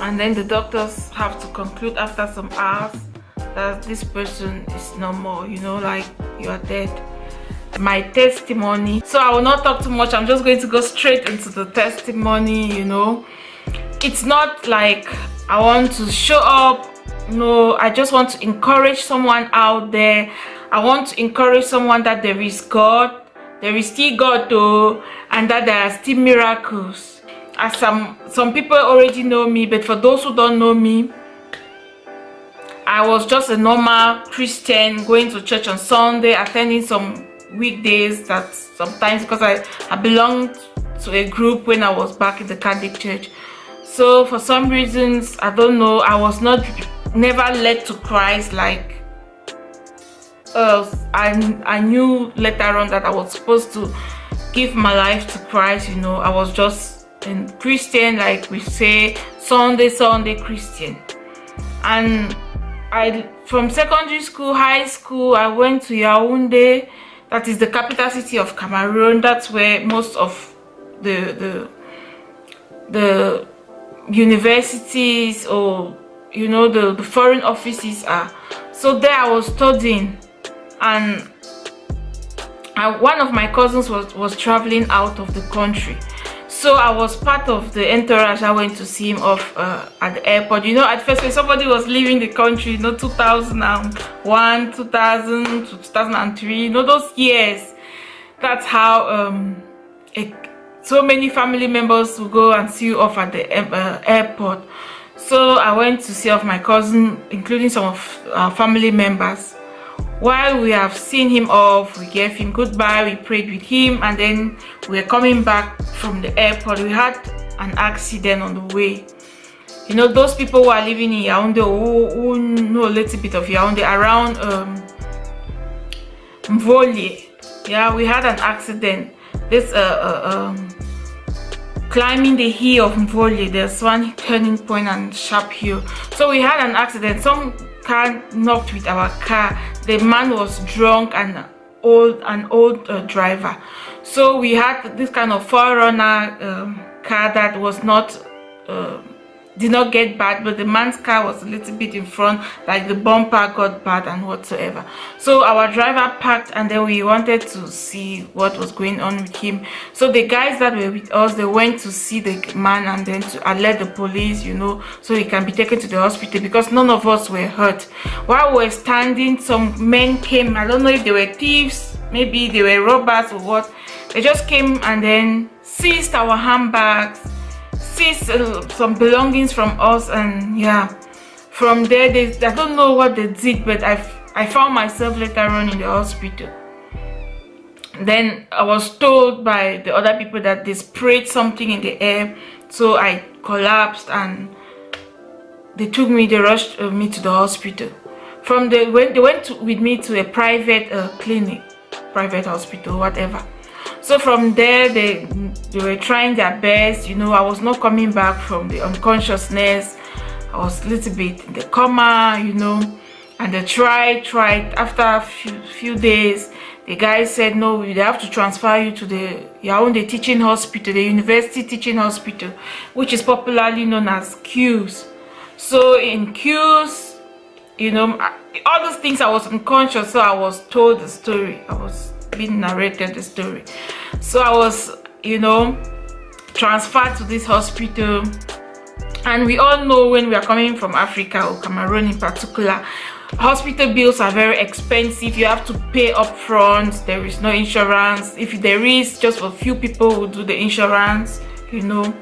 and then the doctors have to conclude after some hours that this person is no more, you know, like you are dead. My testimony. So I will not talk too much. I'm just going to go straight into the testimony. You know, it's not like I want to show up. No, I just want to encourage someone out there. I want to encourage someone that there is God, there is still God though, and that there are still miracles. As some people already know me, but for those who don't know me, I was just a normal Christian going to church on Sunday, attending some weekdays. That sometimes, because I belonged to a group when I was back in the Catholic Church. So for some reasons, I don't know, I was never led to Christ. Like I knew later on that I was supposed to give my life to Christ. You know, I was just a Christian, like we say, Sunday Christian. And from secondary school, high school, I went to Yaoundé. That is the capital city of Cameroon. That's where most of the universities, or you know, the foreign offices are. So there I was studying, and one of my cousins was traveling out of the country. So I was part of the entourage. I went to see him off at the airport. You know, at first when somebody was leaving the country, you know, 2001, 2000 to 2003, you know, those years, that's how so many family members will go and see you off at the airport. So I went to see off my cousin, including some of our family members. While we have seen him off, we gave him goodbye, we prayed with him, and then we were coming back from the airport. We had an accident on the way. You know, those people who are living in Yaoundé, who know a little bit of Yaoundé, around Mvolye. Yeah, we had an accident. This climbing the hill of Mvolye, there's one turning point and sharp hill. So we had an accident. Some car knocked with our car. The man was drunk and an old driver. So we had this kind of forerunner car that was not did not get bad, but the man's car was a little bit in front, like the bumper got bad and whatsoever. So our driver parked, and then we wanted to see what was going on with him. So the guys that were with us, they went to see the man and then to alert the police, you know, so he can be taken to the hospital, because none of us were hurt. While we were standing, some men came. I don't know if they were thieves, maybe they were robbers or what. They just came and then seized our handbags, seized some belongings from us, and yeah, from there I don't know what they did, but I found myself later on in the hospital. Then I was told by the other people that they sprayed something in the air, so I collapsed, and they rushed me to the hospital. From there, they went with me to a private clinic, private hospital, whatever. So from there, they were trying their best. You know, I was not coming back from the unconsciousness. I was a little bit in the coma, you know, and they tried. After a few days, the guy said, no, they have to transfer you to the Yaoundé teaching hospital, the university teaching hospital, which is popularly known as QS. So in QS, you know, all those things, I was unconscious, so I was told the story. I was being narrated the story. So I was, you know, transferred to this hospital. And we all know, when we are coming from Africa, or Cameroon in particular, hospital bills are very expensive. You have to pay up front. There is no insurance. If there is, just for a few people who do the insurance, you know.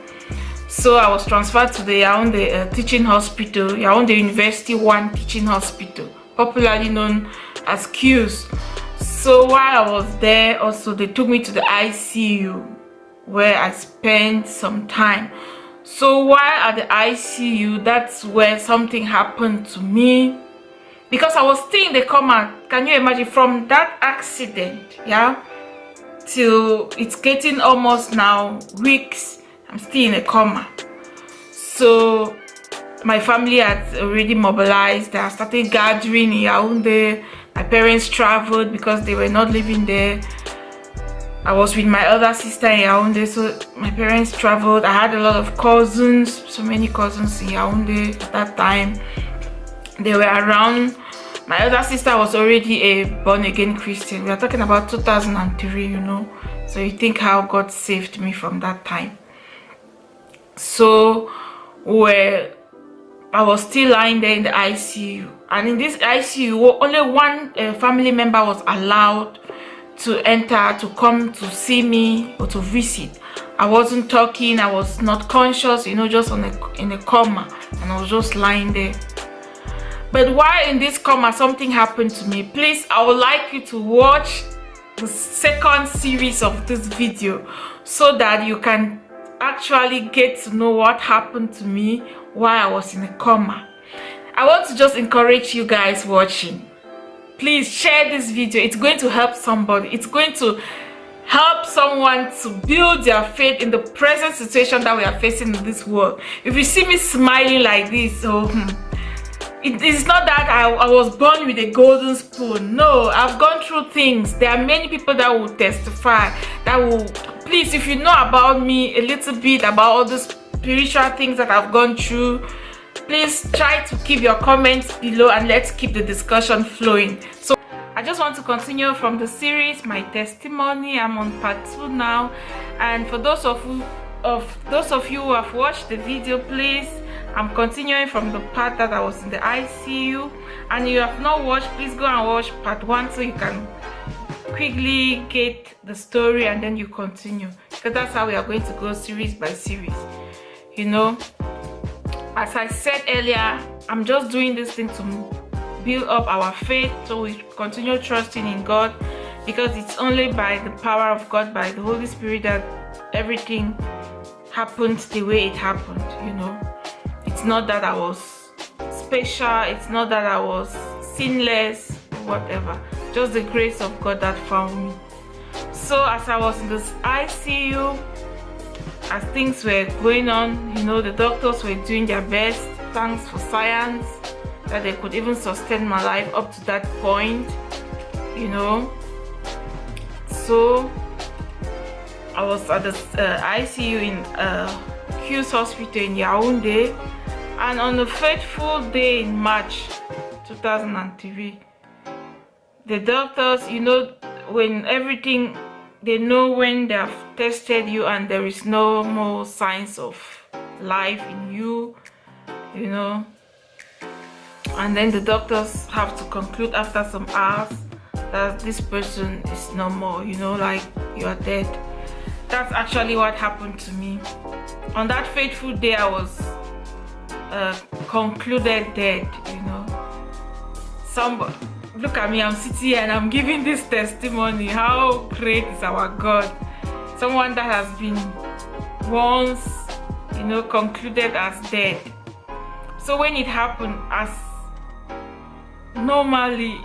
So I was transferred to the Yaoundé teaching hospital, Yaoundé University 1 teaching hospital, popularly known as QS. So while I was there, also they took me to the ICU, where I spent some time. So while at the ICU, that's where something happened to me, because I was still in the coma. Can you imagine, from that accident, yeah, till it's getting almost now weeks, I'm still in a coma. So my family had already mobilized. They started gathering in Yaoundé. My parents traveled because they were not living there. I was with my other sister in Yaoundé, so my parents traveled. I had a lot of cousins, so many cousins in Yaoundé at that time. They were around. My other sister was already a born-again Christian. We are talking about 2003, you know. So you think how God saved me from that time. So I was still lying there in the ICU. And in this ICU, only one family member was allowed to enter, to come to see me or to visit. I wasn't talking, I was not conscious, you know, just in a coma, and I was just lying there. But while in this coma, something happened to me. Please, I would like you to watch the second series of this video so that you can actually get to know what happened to me while I was in a coma. I want to just encourage you guys watching. Please share this video. It's going to help somebody. It's going to help someone to build their faith in the present situation that we are facing in this world. If you see me smiling like this, it's not that I was born with a golden spoon. No, I've gone through things. There are many people that will testify, that will, please, if you know about me a little bit, about all the spiritual things that I've gone through, please try to keep your comments below and let's keep the discussion flowing. So I just want to continue from the series, my testimony. I'm on part 2 now, and for those of you who have watched the video, please, I'm continuing from the part that I was in the ICU, and you have not watched, please go and watch part 1 so you can quickly get the story and then you continue, because that's how we are going to go series by series, you know. As I said earlier, I'm just doing this thing to build up our faith, so we continue trusting in God, because it's only by the power of God, by the Holy Spirit, that everything happened the way it happened, you know. It's not that I was special, it's not that I was sinless or whatever, just the grace of God that found me. So as I was in this ICU, as things were going on, you know, the doctors were doing their best. Thanks for science that they could even sustain my life up to that point, you know. So I was at the ICU in Q's hospital in Yaoundé, and on a fateful day in March 2003, the doctors, you know, when everything, they know when they have tested you and there is no more signs of life in you, you know, and then the doctors have to conclude after some hours that this person is no more, you know, like you are dead. That's actually what happened to me. On that fateful day, I was concluded dead, you know. Somebody, look at me, I'm sitting here and I'm giving this testimony. How great is our God? Someone that has been once, you know, concluded as dead. So when it happened, as normally,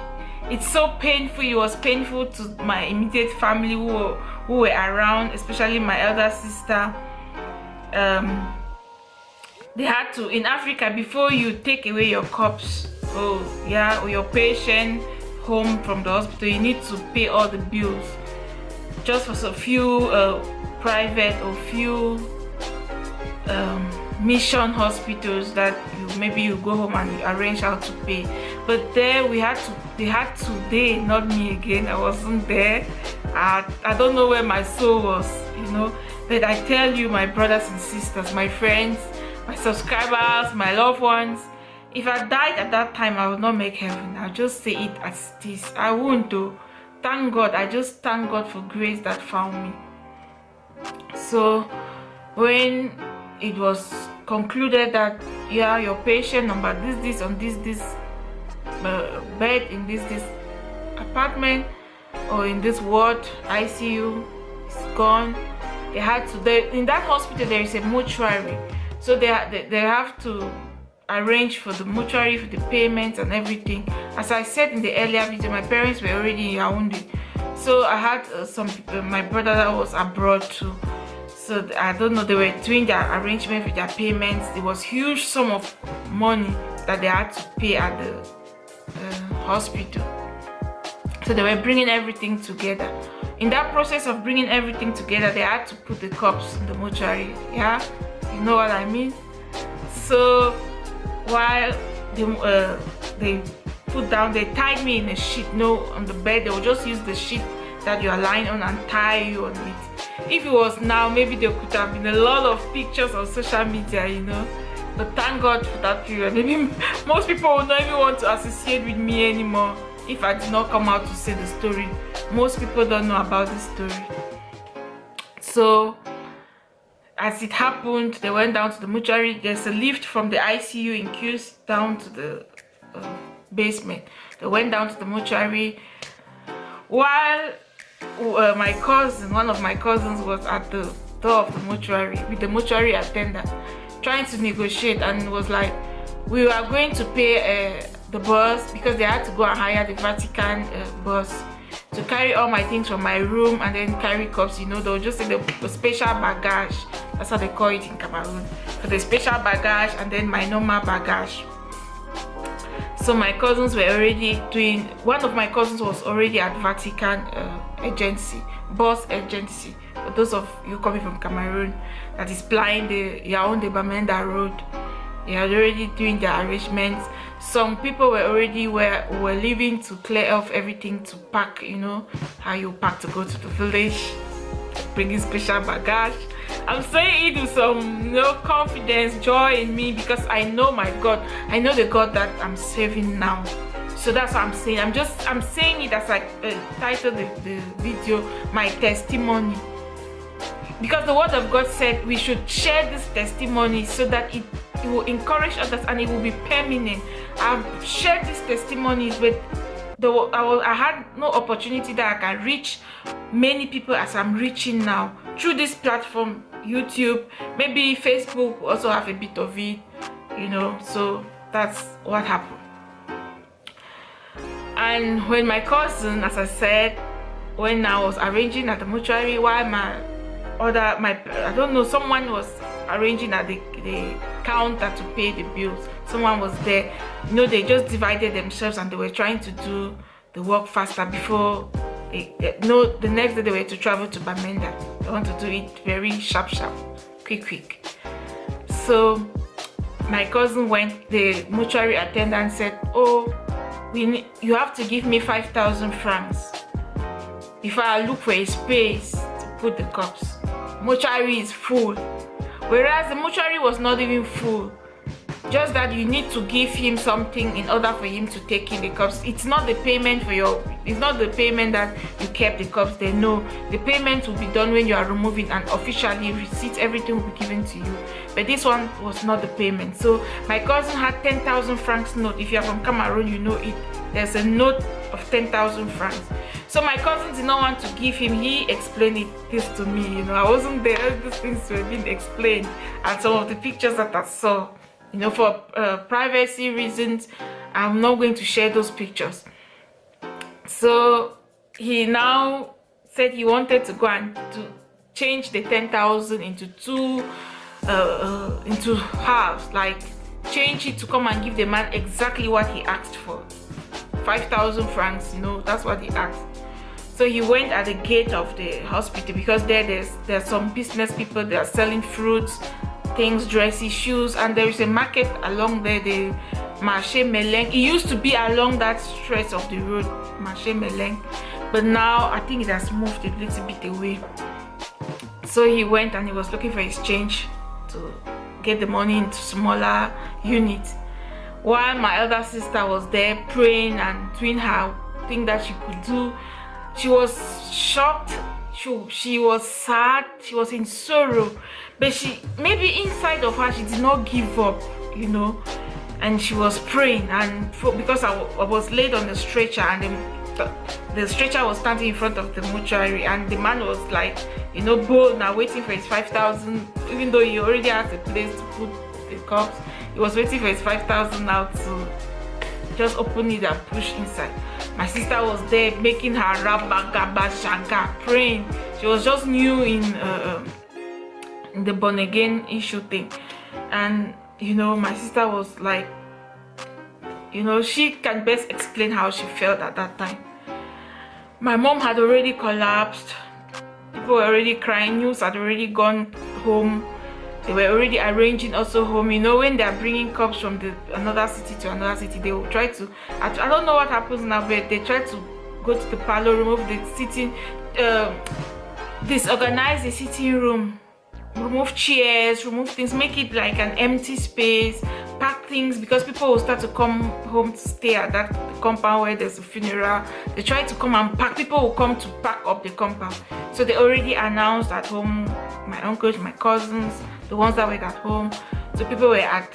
it's so painful. It was painful to my immediate family who were around, especially my elder sister. They had to, in Africa, before you take away your corpse, or your patient home from the hospital, you need to pay all the bills. Just for a few private or few mission hospitals that maybe you go home and you arrange how to pay. But there they had to, not me again. I wasn't there. I don't know where my soul was, you know. But I tell you, my brothers and sisters, my friends, my subscribers, my loved ones, if I died at that time, I would not make heaven. I'll just say it as it is. I won't do. Thank God. I just thank God for grace that found me. So when it was concluded that your patient number this on this bed in this apartment or in this ward ICU is gone, they had to, in that hospital there is a mortuary, so they have to arrange for the mortuary, for the payments and everything. As I said in the earlier video, my parents were already in Yaoundé, so I had some people, my brother that was abroad too. So I don't know, they were doing their arrangement with their payments. There was huge sum of money that they had to pay at the hospital. So they were bringing everything together. in that process of bringing everything together, they had to put the corpse in the mortuary. Yeah, you know what I mean. So while they put down, they tied me in a sheet, on the bed. They will just use the sheet that you are lying on and tie you on it. If it was now, maybe there could have been a lot of pictures on social media, but thank God for that period. Maybe most people would not even want to associate with me anymore if I did not come out to say the story. Most people don't know about this story. So as it happened, they went down to the mortuary. There's a lift from the ICU in Q's down to the basement. They went down to the mortuary while one of my cousins was at the door of the mortuary with the mortuary attendant trying to negotiate, and was like, we are going to pay the bus, because they had to go and hire the Vatican bus to carry all my things from my room and then carry cups. They'll just say the special baggage. That's how they call it in Cameroon. So the special baggage and then my normal baggage. So my cousins were already doing, one of my cousins was already at Vatican bus agency. For those of you coming from Cameroon, that is plying the Yaoundé Bamenda road. They are already doing their arrangements. Some people were already were leaving to clear off everything to pack, how you pack to go to the village, bringing special baggage. I'm saying it with some confidence, joy in me, because I know my God. I know the God that I'm serving now. So that's what I'm saying. I'm saying it as I titled the video, my testimony. Because the word of God said we should share this testimony so that it will encourage others and it will be permanent. I've shared these testimonies, but I had no opportunity that I can reach many people as I'm reaching now through this platform, YouTube. Maybe Facebook also have a bit of it, so that's what happened. And when my cousin, as I said, when I was arranging at the mortuary, while I don't know, someone was arranging at the counter to pay the bills. Someone was there. They just divided themselves and they were trying to do the work faster before the next day they were to travel to Bamenda. They want to do it very sharp, quick. So my cousin went, the mortuary attendant said, oh, you have to give me 5,000 francs before I look for a space to put the cups. Mortuary is full. Whereas the mortuary was not even full. Just that you need to give him something in order for him to take in the cups. It's not the payment it's not the payment that you kept the cups there. No, the payment will be done when you are removing, and officially receipts, everything will be given to you. But this one was not the payment. So my cousin had 10,000 francs note. If you are from Cameroon, you know it. There's a note of 10,000 francs. So my cousin did not want to give him. He explained this to me. I wasn't there. These things were being explained, and some of the pictures that I saw, for privacy reasons, I'm not going to share those pictures. So he now said he wanted to go and to change the 10,000 into into halves, like change it to come and give the man exactly what he asked for, 5,000 francs. That's what he asked. So he went at the gate of the hospital, because there's some business people that are selling fruits, things, dresses, shoes, and there is a market along there, the Marché Meleng. It used to be along that stretch of the road, Marché Meleng, but now I think it has moved a little bit away. So he went and he was looking for his change to get the money into smaller units, while my elder sister was there praying and doing her thing that she could do. She was shocked, she was sad, she was in sorrow, but maybe inside of her she did not give up, and she was praying. And because I was laid on the stretcher, and the stretcher was standing in front of the mortuary, and the man was like, bold now, waiting for his 5,000, even though he already has a place to put the cups. He was waiting for his 5,000 now to just open it and push inside. My sister was there making her rabba gaba shanga, praying. She was just new in the born again issue thing, and my sister was like, she can best explain how she felt at that time. My mom had already collapsed. People were already crying. News had already gone home. They were already arranging also home. You know, when they are bringing cups from another city to another city, they will try to, I don't know what happens now, but they try to go to the parlor, remove the sitting, disorganize the sitting room, remove chairs, remove things, make it like an empty space, pack things, because people will start to come home to stay at that compound where there's a funeral. They try to come and pack. People will come to pack up the compound. So they already announced at home, my uncles, my cousins, the ones that were at home. So people were at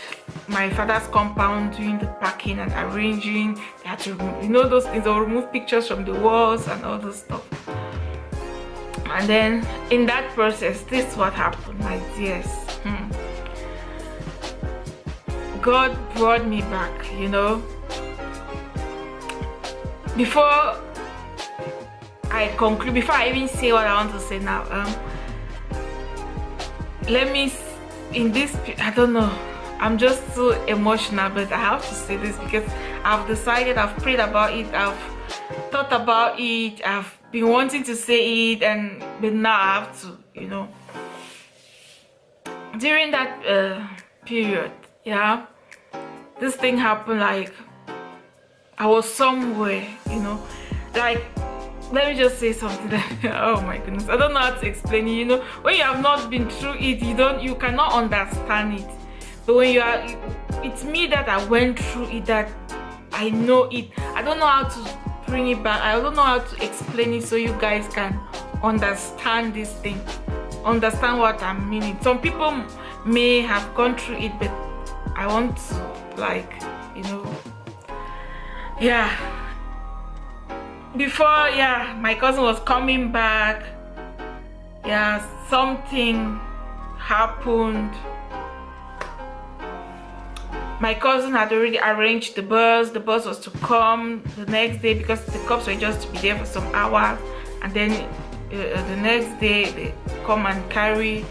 my father's compound doing the packing and arranging. They had to, you know, those things. They'll remove pictures from the walls and all this stuff. And then in that process, this is what happened, my dears. God brought me back, you know. Before I conclude, before I even say what I want to say now, let me, in this, I don't know, I'm just so emotional, but I have to say this because I've decided, I've prayed about it, I've thought about it, I've been wanting to say it, but now I have to, you know. During that period, yeah, this thing happened. Like, I was somewhere, you know, like, let me just say something. Oh my goodness, I don't know how to explain it. You know, when you have not been through it, you cannot understand it. But when you are, it's me that I went through it, that I know it. I don't know how to bring it back. I don't know how to explain it so you guys can understand this thing, understand what I'm meaning. Some people may have gone through it, but I want to, like, you know, yeah. Before, yeah, my cousin was coming back. Yeah, something happened. My cousin had already arranged the bus. The bus was to come the next day because the cops were just to be there for some hours, and then the next day they come and carry.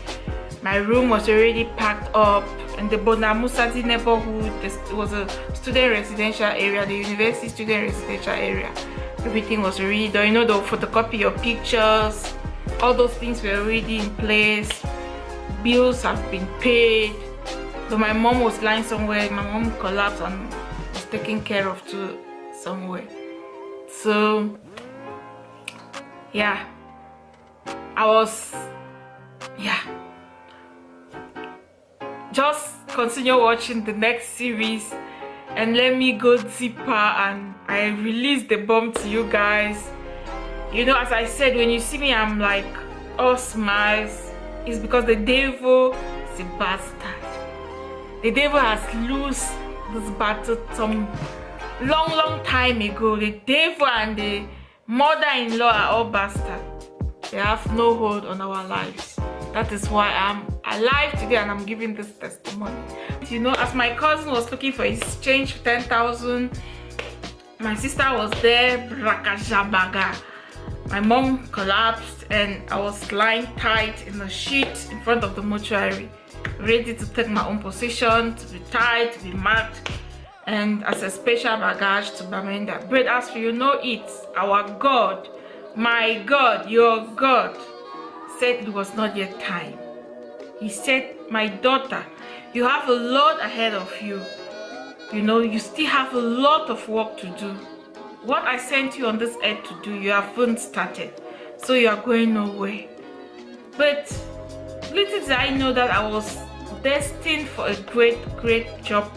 My room was already packed up in the Bonamusati neighborhood. It was a student residential area, the university student residential area. Everything was already done. You know, they'll photocopy your pictures. All those things were already in place. Bills have been paid. So my mom was lying somewhere. My mom collapsed and was taken care of to somewhere. So yeah, I was, yeah. Just continue watching the next series and let me go deeper, and I release the bomb to you guys. You know, as I said, when you see me, I'm like all smiles. It's because the devil is a bastard. The devil has lost this battle some long time ago. The devil and the mother-in-law are all bastards. They have no hold on our lives. That is why I'm alive today and I'm giving this testimony. You know, as my cousin was looking for his change, 10,000, my sister was there, brakajabaga. My mom collapsed and I was lying tight in a sheet in front of the mortuary, ready to take my own position, to be tied, to be marked, and as a special baggage to Bamenda. But as for you know it, our God, my God, your God, said it was not yet time. He said, my daughter, you have a lot ahead of you. You know, you still have a lot of work to do. What I sent you on this earth to do, you haven't started. So you are going nowhere. But little did I know that I was destined for a great job.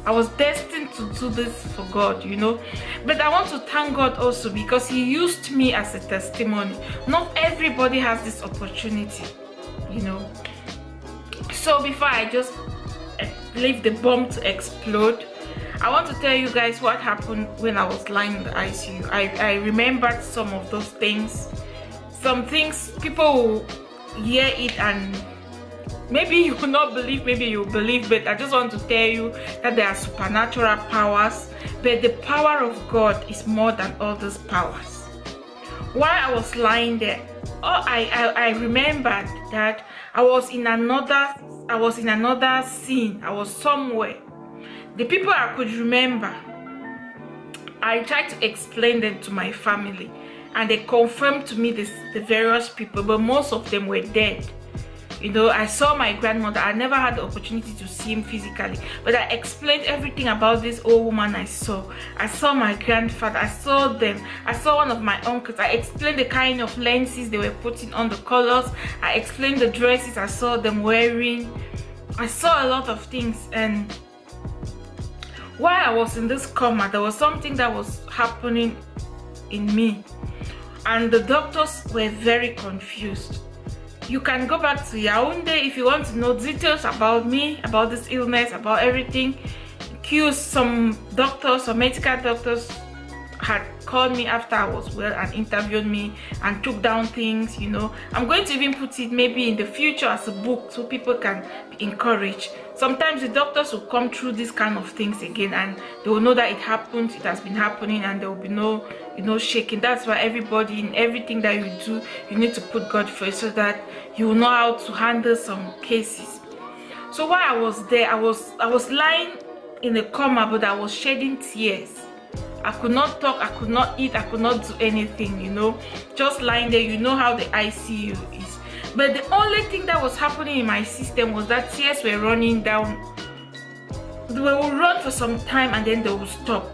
I was destined to do this for God, you know. But I want to thank God also because He used me as a testimony. Not everybody has this opportunity, you know. So before I just leave the bomb to explode, I want to tell you guys what happened when I was lying in the ICU. I remembered some of those things. Some things people will hear it and maybe you will not believe, maybe you will believe, but I just want to tell you that there are supernatural powers, but the power of God is more than all those powers. While I was lying there, I remembered that I was in another scene. I was somewhere. The people I could remember, I tried to explain them to my family, and they confirmed to me the various people, but most of them were dead. You know, I saw my grandmother. I never had the opportunity to see him physically, but I explained everything about this old woman I saw. I saw my grandfather. I saw them. I saw one of my uncles. I explained the kind of lenses they were putting on, the colors. I explained the dresses I saw them wearing. I saw a lot of things. And while I was in this coma, there was something that was happening in me, and the doctors were very confused. You can go back to Yaoundé if you want to know details about me, about this illness, about everything. Some doctors, some medical doctors had called me after I was well and interviewed me and took down things, you know. I'm going to even put it maybe in the future as a book so people can be encouraged. Sometimes the doctors will come through these kind of things again, and they will know that it happened, it has been happening, and there will be no, you know, shaking. That's why everybody, in everything that you do, you need to put God first, so that you will know how to handle some cases. So while I was there, I was lying in a coma, but I was shedding tears. I could not talk, I could not eat, I could not do anything, you know, just lying there. You know how the ICU is. But the only thing that was happening in my system was that tears were running down. They will run for some time and then they will stop.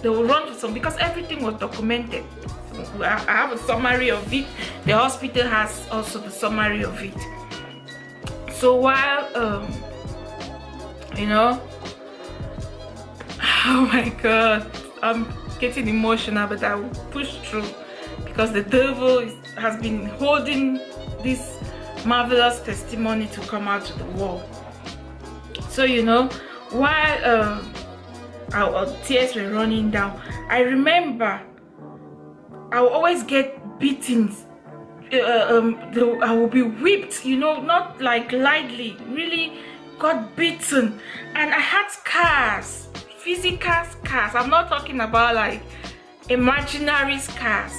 They will run for some, because everything was documented. I have a summary of it. The hospital has also the summary of it. So while you know, oh my God, I'm getting emotional, but I will push through, because the devil has been holding this marvelous testimony to come out to the world. So, you know, while our tears were running down, I remember I will always get beatings. I will be whipped, you know, not like lightly, really got beaten. And I had scars, physical scars. I'm not talking about like imaginary scars.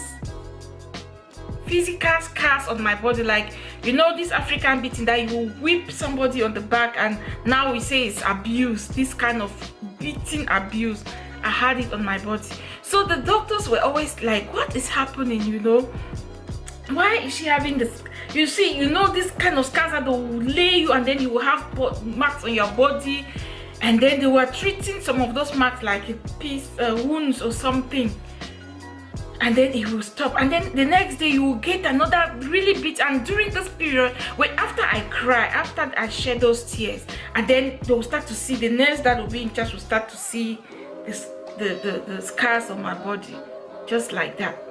Physical scars on my body, like, you know, this African beating that you whip somebody on the back and now we say it's abuse. This kind of beating abuse, I had it on my body. So the doctors were always like, what is happening, you know? Why is she having this? You see, you know, this kind of scars that will lay you, and then you will have marks on your body, and then they were treating some of those marks like a piece wounds or something, and then it will stop, and then the next day you will get another really beat. And during this period, wait, after I cry, after I shed those tears, and then they will start to see, the nurse that will be in charge will start to see this, the scars on my body, just like that.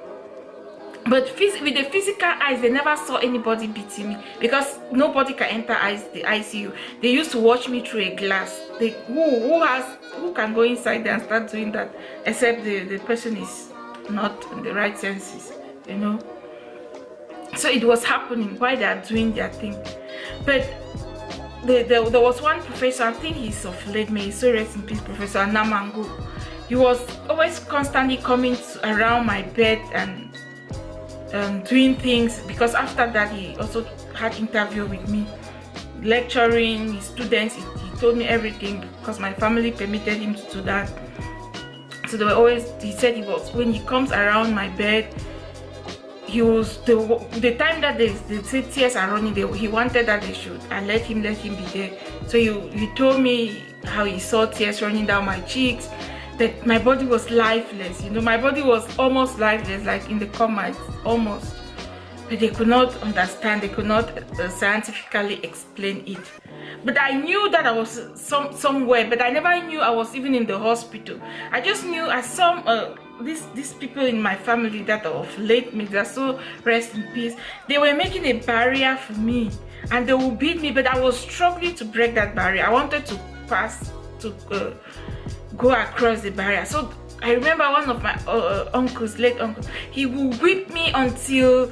But with the physical eyes, they never saw anybody beating me, because nobody can enter the ICU. They used to watch me through a glass. Who can go inside there and start doing that, except the person is not in the right senses, you know. So it was happening while they are doing their thing. But there was one professor, I think he's of late, may he so rest in peace, Professor Namangu. He was always constantly coming around my bed and doing things, because after that he also had interview with me, lecturing his students. He told me everything, because my family permitted him to do that. So they were always, he said he was, when he comes around my bed, he was, the time that they say tears are running, he wanted that they should, and let him be there. So he told me how he saw tears running down my cheeks, that my body was lifeless, you know, my body was almost lifeless, like in the coma, almost. But they could not understand, they could not scientifically explain it. But I knew that I was somewhere, but I never knew I was even in the hospital. I just knew I saw these people in my family that are of late me, they're so rest in peace. They were making a barrier for me, and they would beat me, but I was struggling to break that barrier. I wanted to pass, to go across the barrier. So I remember one of my uncles, late uncles, he would whip me until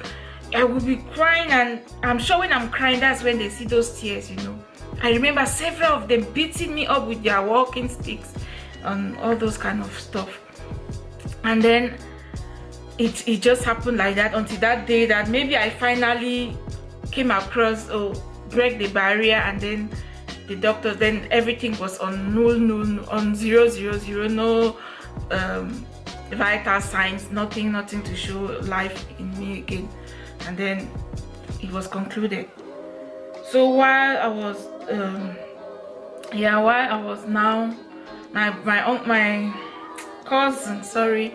I would be crying, and I'm sure when I'm crying, that's when they see those tears, you know. I remember several of them beating me up with their walking sticks and all those kind of stuff. And then it just happened like that until that day that maybe I finally came across, break the barrier, and then the doctors, then everything was on 0, 0, 0, no vital signs, nothing to show life in me again. And then it was concluded. So while I was now, my cousin, sorry,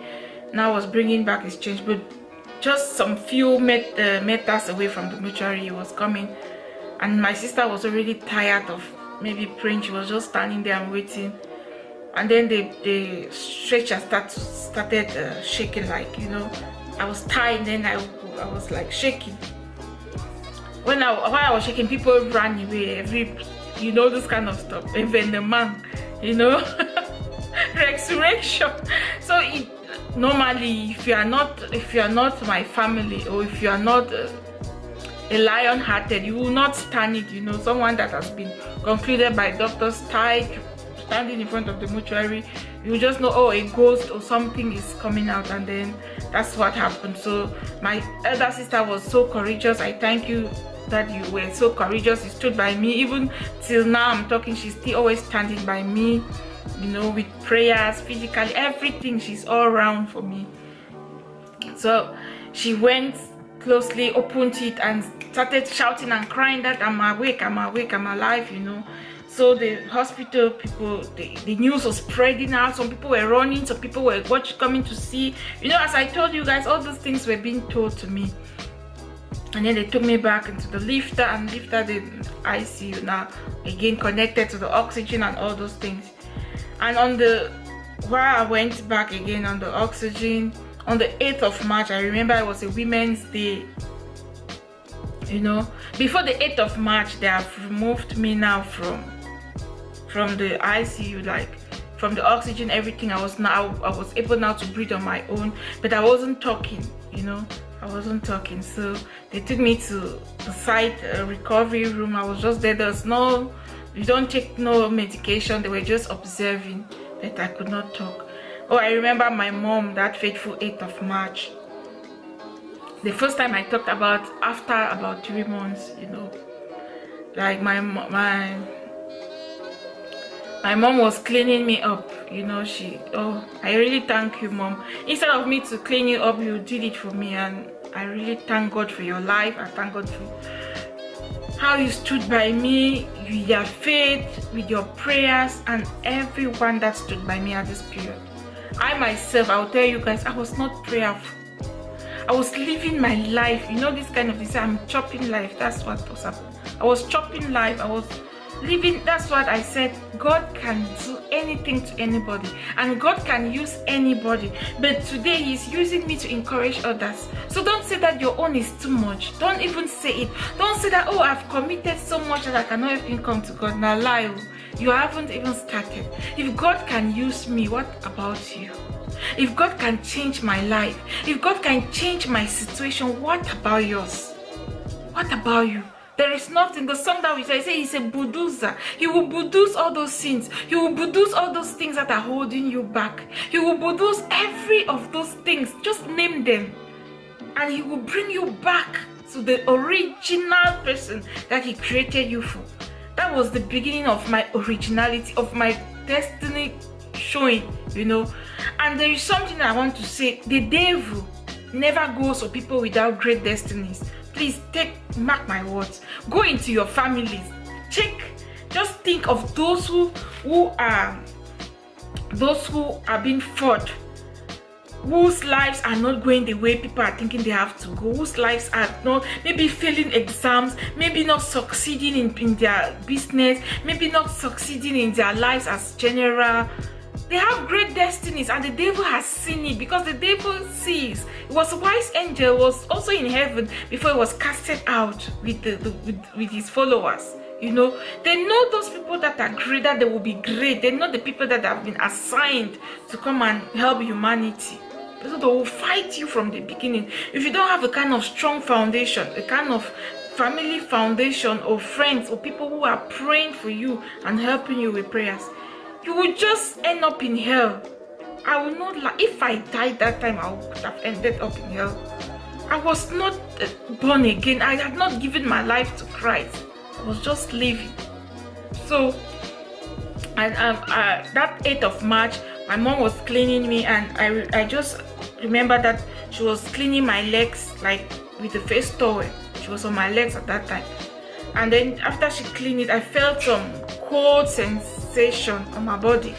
now was bringing back his change, but just some few meters away from the mortuary he was coming, and my sister was already tired of maybe praying. She was just standing there and waiting, and then the stretcher started shaking, like, you know, I was tired, then I was like shaking. While I was shaking, people ran away, you know, this kind of stuff. Even the man, you know, resurrection. So normally, if you are not my family, or if you are not a lion-hearted, you will not stand it. You know, someone that has been concluded by doctors standing in front of the mortuary, you just know, oh, a ghost or something is coming out, and then that's what happened. So my elder sister was so courageous. I thank you that you were so courageous. You stood by me. Even till now I'm talking, she's still always standing by me, you know, with prayers, physically, everything. She's all around for me. So she went closely, opened it, and started shouting and crying that I'm awake, I'm awake, I'm alive, you know. So the hospital people, the news was spreading out. Some people were running, some people were coming to see, you know. As I told you guys, all those things were being told to me. And then they took me back into the lifter, and the ICU now, again connected to the oxygen and all those things. And while I went back again on the oxygen, on the 8th of March, I remember it was a Women's Day, you know. Before the 8th of March, they have removed me now from the ICU, like from the oxygen, everything. I was able now to breathe on my own, but I wasn't talking, you know. I wasn't talking. So they took me to the site recovery room. I was just there. You don't take no medication. They were just observing, but I could not talk. Oh, I remember my mom, that fateful 8th of March. The first time I talked after about 3 months, you know, like my mom was cleaning me up, you know. I really thank you, Mom. Instead of me to clean you up, you did it for me, and I really thank God for your life. I thank God for how you stood by me with your faith, with your prayers, and everyone that stood by me at this period. I myself, I will tell you guys, I was not prayerful. I was living my life, you know, this kind of thing. I'm chopping life. That's what was happening. I was chopping life. I was living. That's what I said. God can do anything to anybody, and God can use anybody. But today He's using me to encourage others. So don't say that your own is too much. Don't even say it. Don't say that, oh, I've committed so much that I cannot even come to God. Now lie. You haven't even started. If God can use me, what about you? If God can change my life, if God can change my situation, what about yours? What about you? There is nothing. The song that we say He's a bulldozer. He will bulldoze all those sins. He will bulldoze all those things that are holding you back. He will bulldoze every of those things. Just name them. And He will bring you back to the original person that He created you for. That was the beginning of my originality, of my destiny showing, you know. And there is something I want to say. The devil never goes for people without great destinies. Please mark my words. Go into your families. Check. Just think of those who are being fought, whose lives are not going the way people are thinking they have to go, whose lives are not, maybe failing exams, maybe not succeeding in their business, maybe not succeeding in their lives as general. They have great destinies, and the devil has seen it, because the devil sees. It was a wise angel, was also in heaven before he was casted out with his followers. You know, they know those people that are great, that they will be great. They know the people that have been assigned to come and help humanity. So they will fight you from the beginning. If you don't have a kind of strong foundation, a kind of family foundation, or friends or people who are praying for you and helping you with prayers, you will just end up in hell. I will not lie. If I died that time, I would have ended up in hell. I was not born again. I had not given my life to Christ. I was just living. So, and that 8th of March my mom was cleaning me, and I just remember that she was cleaning my legs like with the face towel. She was on my legs at that time, and then after she cleaned it, I felt some cold sensation on my body.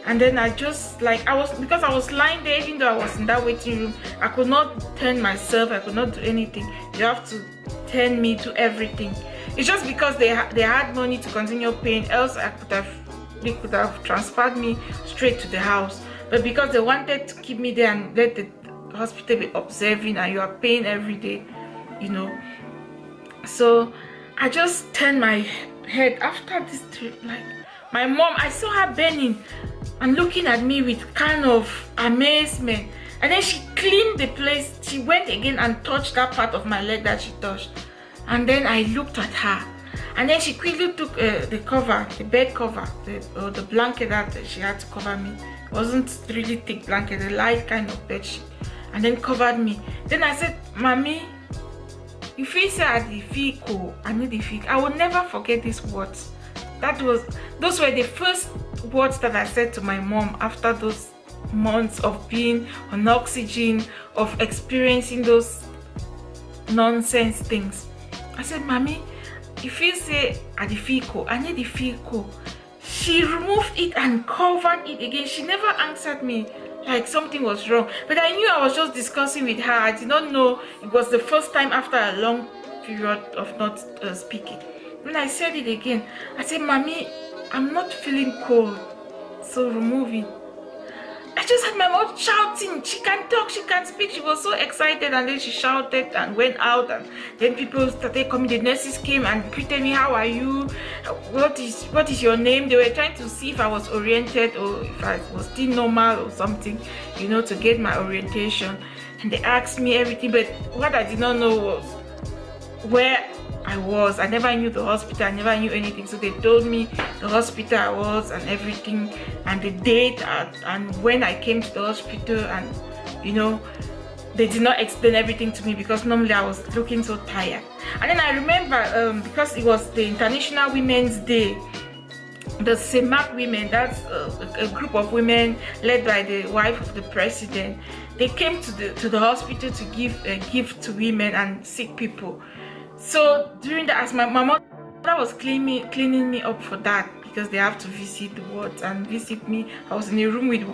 And then I just like, because I was lying there, even though I was in that waiting room, I could not turn myself, I could not do anything. You have to turn me to everything. It's just because they had money to continue paying, else they could have transferred me straight to the house. But because they wanted to keep me there and let the hospital be observing, and you are paying every day, you know. So I just turned my head after this trip, like my mom, I saw her bending and looking at me with kind of amazement. And then she cleaned the place. She went again and touched that part of my leg that she touched. And then I looked at her. And then she quickly took the cover, the bed cover, the blanket that she had to cover me. It wasn't really thick blanket, a light kind of bed sheet. And then covered me. Then I said, Mommy, if you say I need the feel, I will never forget these words. Those were the first words that I said to my mom after those months of being on oxygen, of experiencing those nonsense things. I said, Mommy, if you say I need the fico. She removed it and covered it again. She never answered me like something was wrong. But I knew I was just discussing with her. I did not know it was the first time after a long period of not speaking. When I said it again, I said, Mommy, I'm not feeling cold, so remove it. I just had my mouth shouting. She can talk, she can speak. She was so excited, and then she shouted and went out, and then people started coming. The nurses came and greeted me. How are you? What is your name? They were trying to see if I was oriented or if I was still normal or something, you know, to get my orientation. And they asked me everything, but what I did not know was where I was. I never knew the hospital, I never knew anything. So they told me the hospital I was and everything, and the date and when I came to the hospital, and you know, they did not explain everything to me because normally I was looking so tired. And then I remember because it was the International Women's Day, the CEMAC women, that's a group of women led by the wife of the president. They came to the hospital to give a gift to women and sick people. So during that, as my mother was cleaning me up for that, because they have to visit the wards and visit me. I was in a room with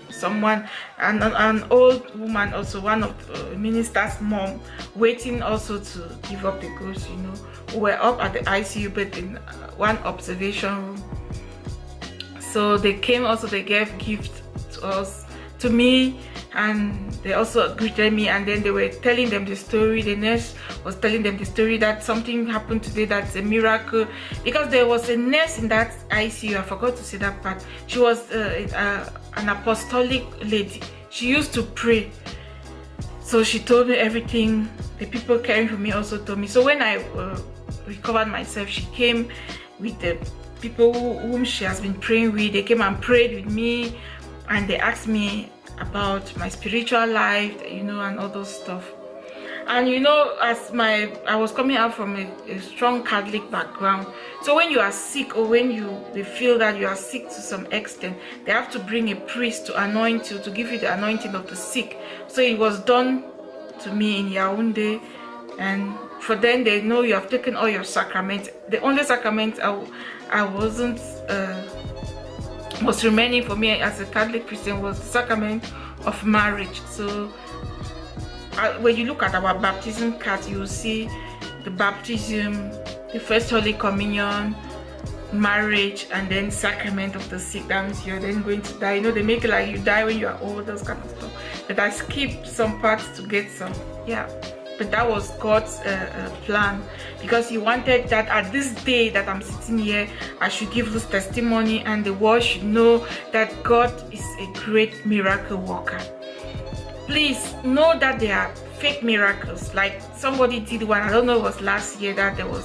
someone, and an old woman, also one of the minister's mom, waiting also to give up the ghost, you know. We were up at the ICU, but in one observation room. So they came also, they gave gifts to us, to me, and they also greeted me, and then they were telling them the story. The nurse was telling them the story that something happened today, that's a miracle, because there was a nurse in that ICU. I forgot to say that part. She was an apostolic lady. She used to pray. So she told me everything. The people caring for me also told me. So when I recovered myself, she came with the people whom she has been praying with. They came and prayed with me, and they asked me about my spiritual life, you know, and all those stuff. And you know, as I was coming out from a strong Catholic background, so when you are sick, or when they feel that you are sick to some extent, they have to bring a priest to anoint you, to give you the anointing of the sick. So it was done to me in Yaoundé, and for them, they know you have taken all your sacraments. The only sacrament I wasn't was remaining for me as a Catholic Christian was the sacrament of marriage. So when you look at our baptism card, you will see the baptism, the first Holy Communion, marriage, and then sacrament of the sick. That means you're then going to die. You know, they make it like you die when you are old, those kind of stuff. But I skipped some parts to get some, yeah. But that was God's plan, because He wanted that at this day that I'm sitting here, I should give this testimony, and the world should know that God is a great miracle worker. Please know that there are fake miracles. Like somebody did one, I don't know, it was last year, that there was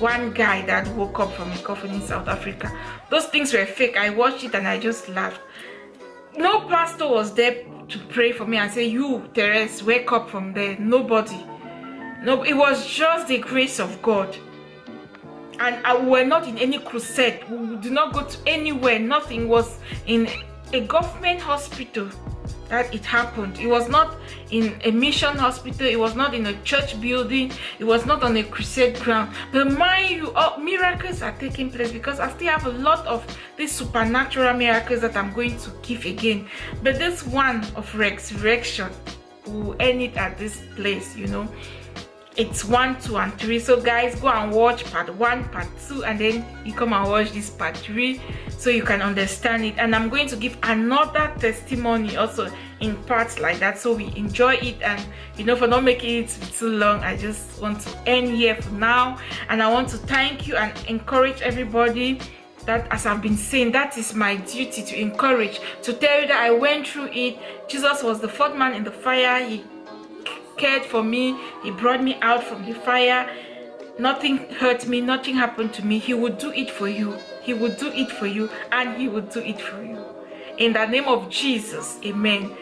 one guy that woke up from a coffin in South Africa. Those things were fake. I watched it and I just laughed. No pastor was there to pray for me and say, you, Therese, wake up from there. Nobody. No, it was just the grace of God. And we were not in any crusade. We did not go to anywhere. Nothing was in a government hospital that it happened. It was not in a mission hospital, it was not in a church building, it was not on a crusade ground. But mind you, miracles are taking place, because I still have a lot of these supernatural miracles that I'm going to give again. But this one of resurrection, will end it at this place, you know. It's 1, 2, and 3. So guys, go and watch part 1, part 2, and then you come and watch this part 3 so you can understand it. And I'm going to give another testimony also in parts like that, so we enjoy it. And you know, for not making it too long, I just want to end here for now. And I want to thank you and encourage everybody that, as I've been saying, that is my duty, to encourage, to tell you that I went through it. Jesus was the fourth man in the fire. He cared for me. He brought me out from the fire. Nothing hurt me, nothing happened to me. He would do it for you. He would do it for you, and he would do it for you. In the name of Jesus, amen.